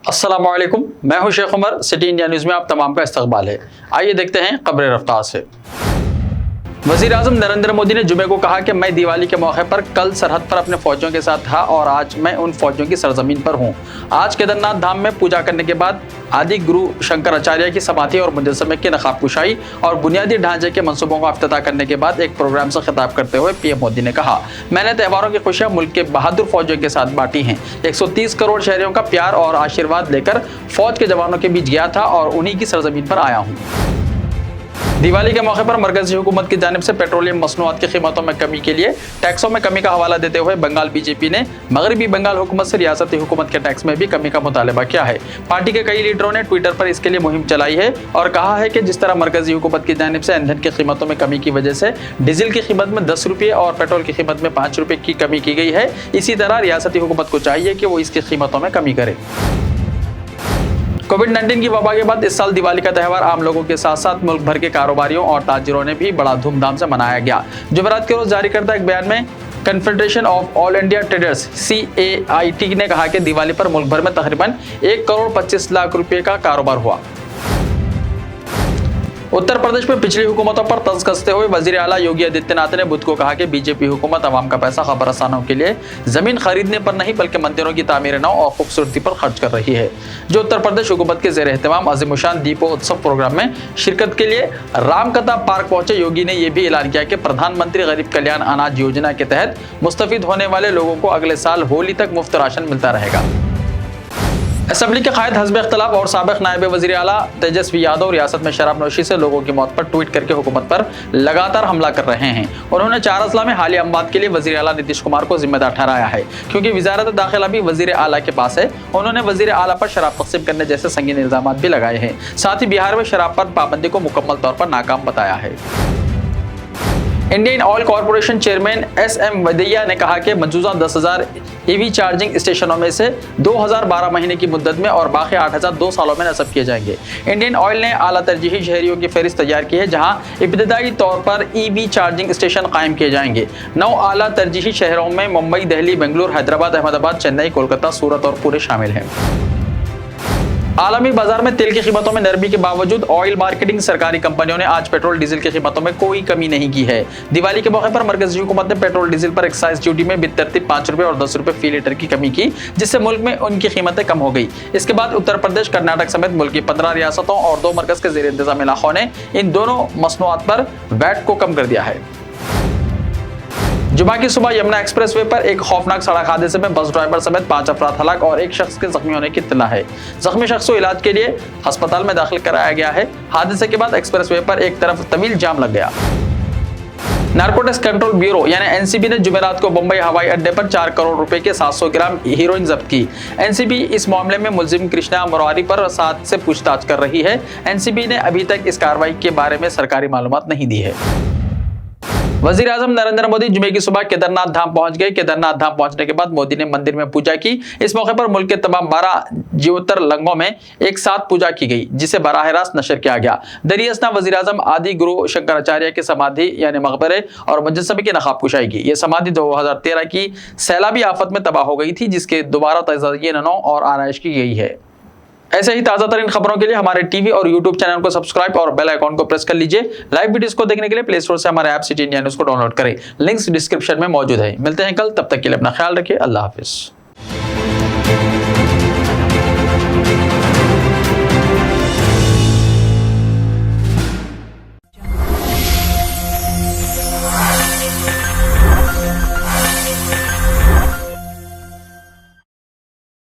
अस्सलामुअलैकुम, मैं हूं Shaikh Umar. City India News में आप तमाम का इस्तकबाल है। आइए देखते हैं खबरें रफ्तार से। वज़ीर आज़म नरेंद्र मोदी ने जुमे को कहा कि मैं दिवाली के मौके पर कल सरहद पर अपने फौजियों के साथ था और आज मैं उन फौजियों की सरजमीन पर हूं। आज केदारनाथ धाम में पूजा करने के बाद आदि गुरु शंकराचार्य की समाधि और मुजस्समे की नकाब कुशाई और बुनियादी ढांचे के मंसूबों का इफ्तिताह करने के बाद एक प्रोग्राम से खिताब करते हुए पीएम मोदी ने कहा, मैंने त्योहारों की खुशियां मुल्क के बहादुर फौजियों के साथ बांटी हैं। 130 करोड़ शहरियों का प्यार और आशीर्वाद लेकर फौज के जवानों के बीच गया था और उन्हीं की सरजमीन पर आया हूँ। दिवाली के मौके पर मरकजी हुकूमत की जानिब से पेट्रोलियम मसनूआत की कीमतों में कमी के लिए टैक्सों में कमी का हवाला देते हुए बंगाल बीजेपी ने मगरबी बंगाल हुकूमत से रियासती हुकूमत के टैक्स में भी कमी का मुतालबा किया है। पार्टी के कई लीडरों ने ट्विटर पर इसके लिए मुहिम चलाई है और कहा है कि जिस तरह मरकजी हुकूमत की जानिब से ईंधन की कीमतों में कमी की वजह से डीजल की कीमत में 10 रुपये और पेट्रोल की कीमत में 5 रुपये की कमी की गई है, इसी तरह रियासती हुकूमत को चाहिए कि वो इसकी कीमतों में कमी करे। कोविड-19 की वबा के बाद इस साल दिवाली का त्यौहार आम लोगों के साथ साथ मुल्क भर के कारोबारियों और ताजिरों ने भी बड़ा धूमधाम से मनाया गया। जुमेरात के रोज जारी करता एक बयान में confederation of all India traders CAIT ने कहा कि दिवाली पर मुल्क भर में तकरीबन 1 करोड़ 25 लाख रुपए का कारोबार हुआ। उत्तर प्रदेश में पिछली हुकूमतों पर तंज कसते हुए वजीर आला योगी आदित्यनाथ ने बुध को कहा कि बीजेपी हुकूमत अवाम का पैसा खबरसानों के लिए जमीन खरीदने पर नहीं बल्कि मंदिरों की तामीर नौ और खूबसूरती पर खर्च कर रही है। जो उत्तर प्रदेश हुकूमत के ज़ेर एहतमाम अज़ीमुशान दीपोत्सव प्रोग्राम में शिरकत के लिए रामकथा पार्क पहुंचे योगी ने यह भी ऐलान किया कि प्रधानमंत्री गरीब कल्याण अनाज योजना के तहत मुस्तफिद होने वाले लोगों को अगले साल होली तक मुफ्त राशन मिलता रहेगा। असेंबली के कायद हज़ब इख्तिलाफ और साबिक़ नायब वज़ीर आला तेजस्वी यादव रियासत में शराब नोशी से लोगों की मौत पर ट्वीट करके हुकूमत पर लगातार हमला कर रहे हैं। उन्होंने 4 अजला में हालिया अमवात के लिए वज़ीर आला नीतीश कुमार को जिम्मेदार ठहराया है, क्योंकि वज़ारत दाखिला भी वज़ीर आला के पास है। उन्होंने वज़ीर आला पर शराब तक़सीम करने जैसे संगीन इल्ज़ामात भी लगाए हैं। साथ ही बिहार में शराब पर पाबंदी को मुकम्मल तौर पर नाकाम बताया है। Indian oil corporation chairman SM वदैया ने कहा कि मौजूदा 10,000 EV चार्जिंग स्टेशनों में से 2012 महीने की मुद्दत में और बाकी 8,000 2 सालों में नस्ब किए जाएंगे। इंडियन ऑयल ने आला तरजीही शहरियों की फहरिस्त तैयार की है, जहां इब्तदाई तौर पर EV चार्जिंग स्टेशन कायम किए जाएंगे। 9 आला तरजीही शहरों में मुंबई, दिल्ली, बेंगलुरु, हैदराबाद, अहमदाबाद, चेन्नई, कोलकाता, सूरत और पुणे शामिल हैं। आलमी बाजार में तेल की कीमतों में नरमी के बावजूद ऑयल मार्केटिंग सरकारी कंपनियों ने आज पेट्रोल डीजल की कीमतों में कोई कमी नहीं की है। दिवाली के मौके पर मरकजी हुकूमत ने पेट्रोल डीजल पर एक्साइज ड्यूटी में बितरतीब 5 रुपये और 10 रुपये फी लीटर की कमी की, जिससे मुल्क में उनकी कीमतें कम हो गई। इसके बाद उत्तर प्रदेश, कर्नाटक समेत मुल्क की 15 रियासतों और 2 मरकज के जेर इंतजाम इलाकों ने इन दोनों मसनूआत पर वैट को कम कर दिया है। जुमा की सुबह यमुना एक्सप्रेसवे पर एक खौफनाक सड़क हादसे में बस ड्राइवर समेत 5 अफराद हलाक और एक शख्स के जख्मी होने की इत्तला है। जख्मी शख्स को इलाज के लिए अस्पताल में दाखिल कराया गया है। हादसे के बाद एक्सप्रेसवे पर एक तरफ तवील जाम लग गया। नारकोटिक्स कंट्रोल ब्यूरो यानी NCB ने जुमेरात को मुंबई हवाई अड्डे पर 4 करोड़ रुपए के 700 ग्राम हीरोइन जब्त की। NCB इस मामले में मुलजिम कृष्णा मुरारी पर 7 से पूछताछ कर रही है। NCB ने अभी तक इस कार्रवाई के बारे में सरकारी मालूमात नहीं दी है। वज़ीर आज़म नरेंद्र मोदी जुमे की सुबह केदारनाथ धाम पहुंच गए। केदारनाथ धाम पहुंचने के बाद मोदी ने मंदिर में पूजा की। इस मौके पर मुल्क के तमाम 12 ज्योतिर्लिंगों में एक साथ पूजा की गई, जिसे बराह रास्त नशर किया गया। दरियासना वज़ीर आज़म आदि गुरु शंकराचार्य की समाधि यानी मकबरे और मुजस्समे की नकाब कुशाई की। यह समाधि 2013 की सैलाबी आफत में तबाह हो गई थी, जिसके दोबारा तज़य्युन और आराइश की गई है। ऐसे ही ताज़ा तरीन खबरों के लिए हमारे टीवी और यूट्यूब चैनल को सब्सक्राइब और बेल आइकॉन को प्रेस कर लीजिए। लाइव वीडियोस को देखने के लिए प्ले स्टोर से हमारे ऐप सिटी इंडिया न्यूज़ को डाउनलोड करें। लिंक्स डिस्क्रिप्शन में मौजूद है। मिलते हैं कल, तब तक के लिए अपना ख्याल रखिए। अल्लाह हाफिज़।